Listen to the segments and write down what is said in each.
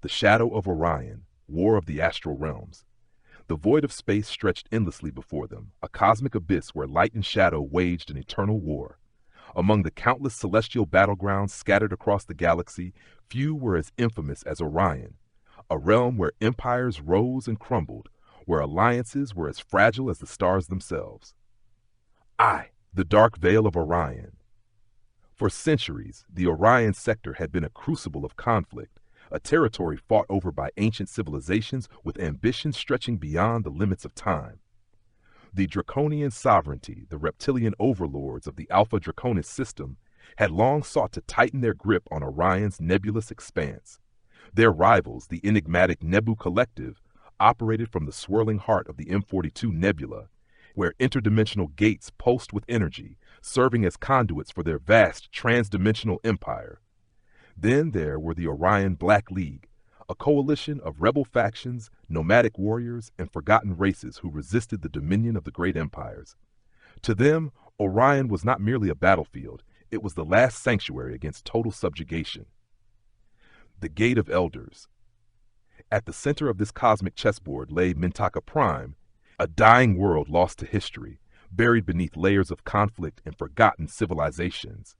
The Shadow of Orion, War of the Astral Realms. The void of space stretched endlessly before them, a cosmic abyss where light and shadow waged an eternal war. Among the countless celestial battlegrounds scattered across the galaxy, few were as infamous as Orion, a realm where empires rose and crumbled, where alliances were as fragile as the stars themselves. The dark veil of Orion. For centuries, the Orion sector had been a crucible of conflict, a territory fought over by ancient civilizations with ambitions stretching beyond the limits of time. The draconian sovereignty, the reptilian overlords of the Alpha Draconis system, had long sought to tighten their grip on Orion's nebulous expanse. Their rivals, the enigmatic Nebu Collective, operated from the swirling heart of the M42 Nebula, where interdimensional gates pulsed with energy, serving as conduits for their vast transdimensional empire. Then there were the Orion Black League, a coalition of rebel factions, nomadic warriors, and forgotten races who resisted the dominion of the great empires. To them, Orion was not merely a battlefield, it was the last sanctuary against total subjugation. The Gate of Elders. At the center of this cosmic chessboard lay Mintaka Prime, a dying world lost to history, buried beneath layers of conflict and forgotten civilizations.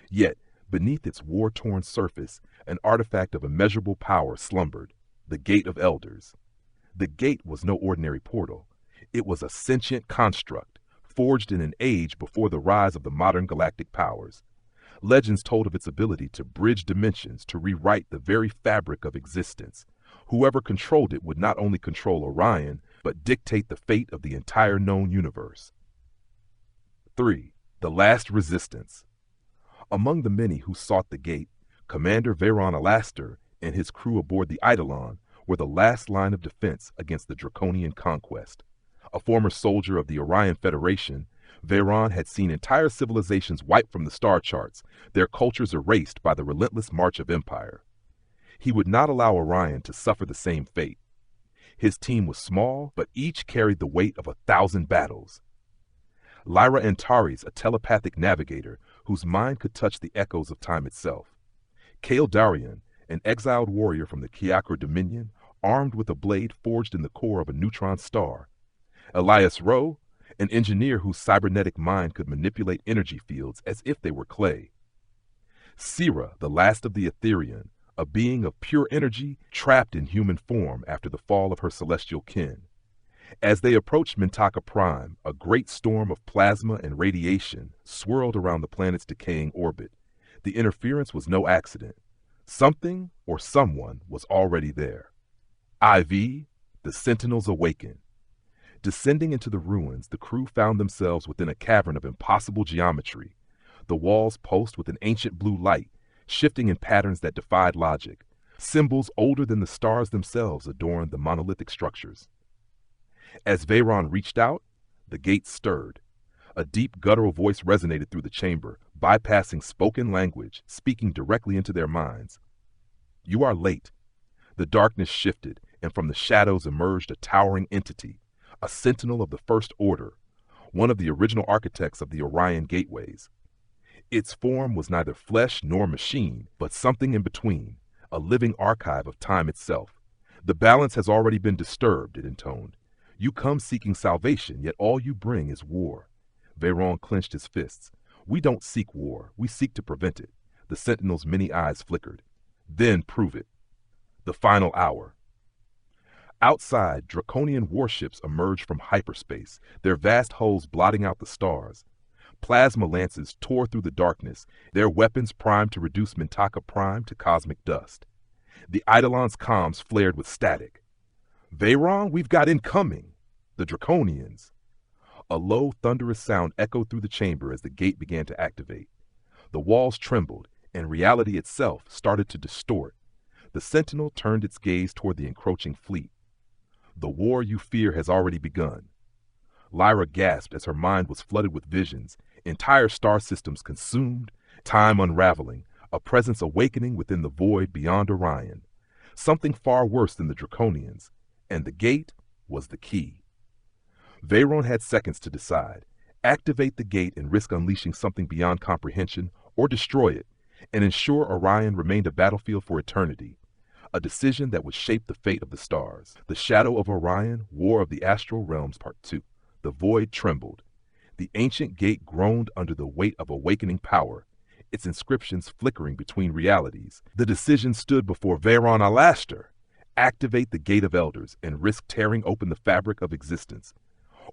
Yet, beneath its war-torn surface, an artifact of immeasurable power slumbered, the Gate of Elders. The gate was no ordinary portal. It was a sentient construct, forged in an age before the rise of the modern galactic powers. Legends told of its ability to bridge dimensions, to rewrite the very fabric of existence. Whoever controlled it would not only control Orion, but dictate the fate of the entire known universe. 3. The Last Resistance. Among the many who sought the gate, Commander Veyron Alaster and his crew aboard the Eidolon were the last line of defense against the draconian conquest. A former soldier of the Orion Federation, Veyron had seen entire civilizations wiped from the star charts, their cultures erased by the relentless march of empire. He would not allow Orion to suffer the same fate. His team was small, but each carried the weight of 1,000 battles. Lyra Antares, a telepathic navigator whose mind could touch the echoes of time itself. Kale Darian, an exiled warrior from the Kiakra Dominion, armed with a blade forged in the core of a neutron star. Elias Rowe, an engineer whose cybernetic mind could manipulate energy fields as if they were clay. Sira, the last of the Etherian, a being of pure energy trapped in human form after the fall of her celestial kin. As they approached Mintaka Prime, a great storm of plasma and radiation swirled around the planet's decaying orbit. The interference was no accident. Something or someone was already there. IV, the Sentinels awaken. Descending into the ruins, the crew found themselves within a cavern of impossible geometry. The walls pulsed with an ancient blue light, shifting in patterns that defied logic. Symbols older than the stars themselves adorned the monolithic structures. As Veyron reached out, the gate stirred. A deep guttural voice resonated through the chamber, bypassing spoken language, speaking directly into their minds. You are late. The darkness shifted, and from the shadows emerged a towering entity, a sentinel of the First Order, one of the original architects of the Orion gateways. Its form was neither flesh nor machine, but something in between, a living archive of time itself. The balance has already been disturbed, it intoned. You come seeking salvation, yet all you bring is war. Veyron clenched his fists. We don't seek war, we seek to prevent it. The sentinel's many eyes flickered. Then prove it. The final hour. Outside, draconian warships emerged from hyperspace, their vast hulls blotting out the stars. Plasma lances tore through the darkness, their weapons primed to reduce Mintaka Prime to cosmic dust. The Eidolon's comms flared with static. Veyron, we've got incoming. The Draconians. A low, thunderous sound echoed through the chamber as the gate began to activate. The walls trembled, and reality itself started to distort. The Sentinel turned its gaze toward the encroaching fleet. The war you fear has already begun. Lyra gasped as her mind was flooded with visions, entire star systems consumed, time unraveling, a presence awakening within the void beyond Orion. Something far worse than the Draconians, and the gate was the key. Veyron had seconds to decide. Activate the gate and risk unleashing something beyond comprehension, or destroy it, and ensure Orion remained a battlefield for eternity. a decision that would shape the fate of the stars. The Shadow of Orion, War of the Astral Realms Part 2. The void trembled. The ancient gate groaned under the weight of awakening power, its inscriptions flickering between realities. The decision stood before Veron Alaster. Activate the Gate of Elders and risk tearing open the fabric of existence,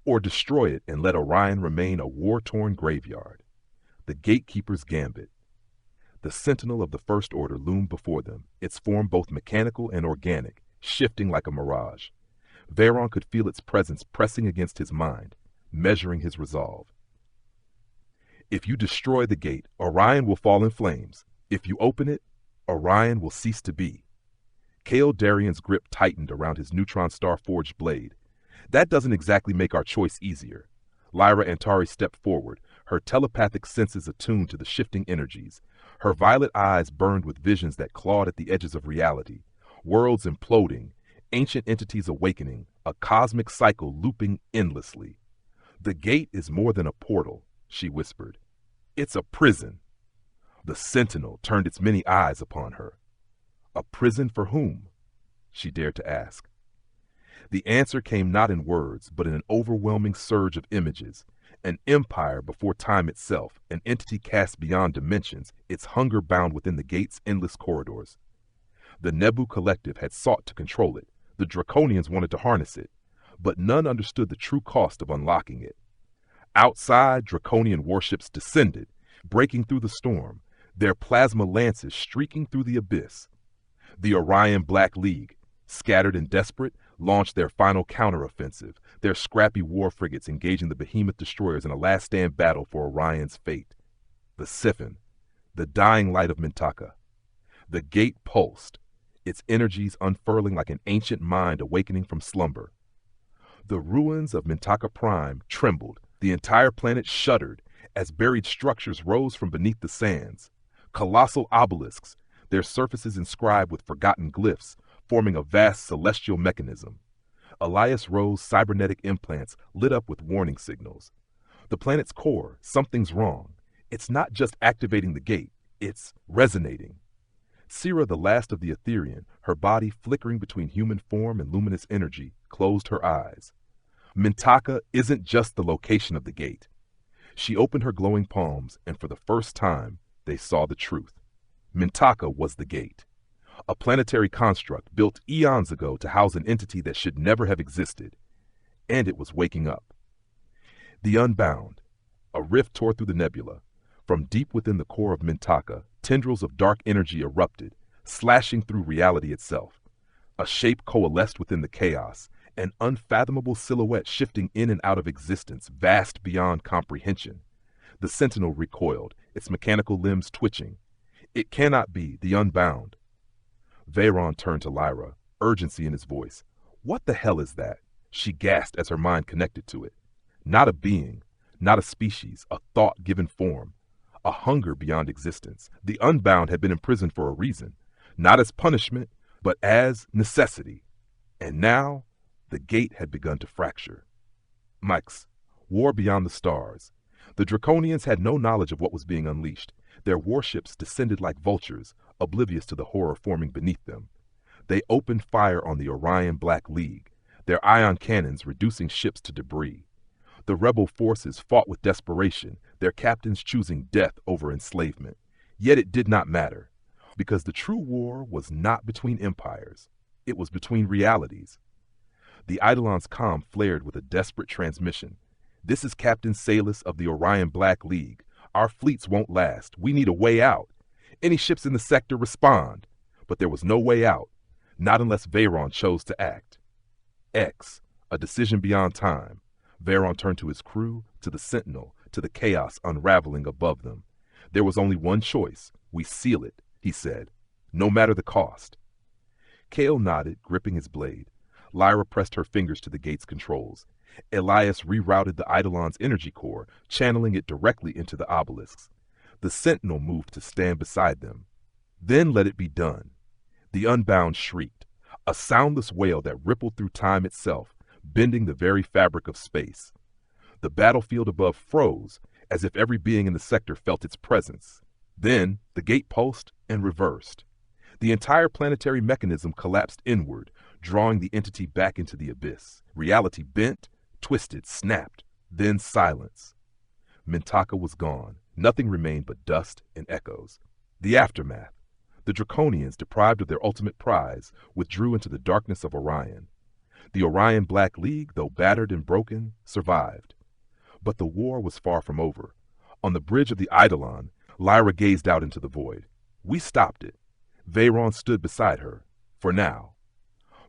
or destroy it and let Orion remain a war-torn graveyard. The Gatekeeper's Gambit. The Sentinel of the First Order loomed before them, its form both mechanical and organic, shifting like a mirage. Veron could feel its presence pressing against his mind, measuring his resolve. If you destroy the gate, Orion will fall in flames. If you open it, Orion will cease to be. Kale Darian's grip tightened around his neutron star-forged blade. That doesn't exactly make our choice easier. Lyra Antari stepped forward, her telepathic senses attuned to the shifting energies. Her violet eyes burned with visions that clawed at the edges of reality. Worlds imploding, ancient entities awakening, a cosmic cycle looping endlessly. The gate is more than a portal, she whispered. It's a prison. The Sentinel turned its many eyes upon her. A prison for whom? She dared to ask. The answer came not in words, but in an overwhelming surge of images. An empire before time itself, an entity cast beyond dimensions, its hunger bound within the gate's endless corridors. The Nebu Collective had sought to control it. The Draconians wanted to harness it, but none understood the true cost of unlocking it. Outside, Draconian warships descended, breaking through the storm, their plasma lances streaking through the abyss. The Orion Black League, scattered and desperate, launched their final counteroffensive, their scrappy war frigates engaging the behemoth destroyers in a last-stand battle for Orion's fate. The Siphon, the dying light of Mintaka. The gate pulsed, its energies unfurling like an ancient mind awakening from slumber. The ruins of Mintaka Prime trembled, the entire planet shuddered as buried structures rose from beneath the sands. Colossal obelisks, their surfaces inscribed with forgotten glyphs, forming a vast celestial mechanism. Elias Rowe's cybernetic implants lit up with warning signals. The planet's core, something's wrong. It's not just activating the gate, it's resonating. Sira, the last of the Etherean, her body flickering between human form and luminous energy, closed her eyes. Mintaka isn't just the location of the gate. She opened her glowing palms, and for the first time, they saw the truth. Mintaka was the gate. A planetary construct built eons ago to house an entity that should never have existed. And it was waking up. The Unbound. A rift tore through the nebula. From deep within the core of Mintaka, tendrils of dark energy erupted, slashing through reality itself. A shape coalesced within the chaos, an unfathomable silhouette shifting in and out of existence, vast beyond comprehension. The Sentinel recoiled, its mechanical limbs twitching. It cannot be the Unbound. Veron turned to Lyra, urgency in his voice. What the hell is that? She gasped as her mind connected to it. Not a being, not a species, a thought given form. A hunger beyond existence. The Unbound had been imprisoned for a reason, not as punishment, but as necessity. And now, the gate had begun to fracture. Mike's war beyond the stars. The Draconians had no knowledge of what was being unleashed. Their warships descended like vultures, oblivious to the horror forming beneath them. They opened fire on the Orion Black League, their ion cannons reducing ships to debris. The rebel forces fought with desperation, their captains choosing death over enslavement. Yet it did not matter, because the true war was not between empires. It was between realities. The Eidolon's comm flared with a desperate transmission. This is Captain Salus of the Orion Black League. Our fleets won't last. We need a way out. Any ships in the sector respond. But there was no way out, not unless Veron chose to act. X, a decision beyond time. Veron turned to his crew, to the Sentinel, to the chaos unraveling above them. There was only one choice. We seal it, he said, no matter the cost. Kale nodded, gripping his blade. Lyra pressed her fingers to the gate's controls. Elias rerouted the Eidolon's energy core, channeling it directly into the obelisks. The Sentinel moved to stand beside them. Then let it be done. The Unbound shrieked, a soundless wail that rippled through time itself, bending the very fabric of space. The battlefield above froze, as if every being in the sector felt its presence. Then the gate pulsed and reversed. The entire planetary mechanism collapsed inward, drawing the entity back into the abyss. Reality bent, twisted, snapped, then silence. Mintaka was gone. Nothing remained but dust and echoes. The aftermath. The Draconians, deprived of their ultimate prize, withdrew into the darkness of Orion. The Orion Black League, though battered and broken, survived. But the war was far from over. On the bridge of the Eidolon, Lyra gazed out into the void. We stopped it. Veyron stood beside her. For now.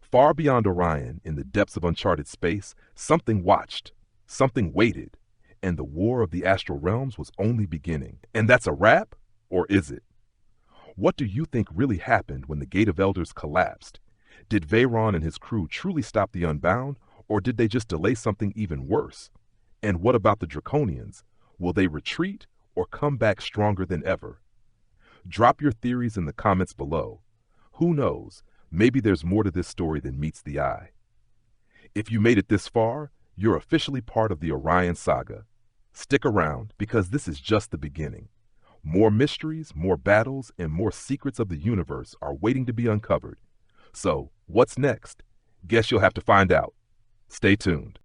Far beyond Orion, in the depths of uncharted space, something watched. Something waited. And the war of the astral realms was only beginning. And that's a wrap? Or is it? What do you think really happened when the Gate of Elders collapsed? Did Veyron and his crew truly stop the Unbound, or did they just delay something even worse? And what about the Draconians? Will they retreat or come back stronger than ever? Drop your theories in the comments below. Who knows, maybe there's more to this story than meets the eye. If you made it this far, you're officially part of the Orion saga. Stick around, because this is just the beginning. More mysteries, more battles, and more secrets of the universe are waiting to be uncovered. So, what's next? Guess you'll have to find out. Stay tuned.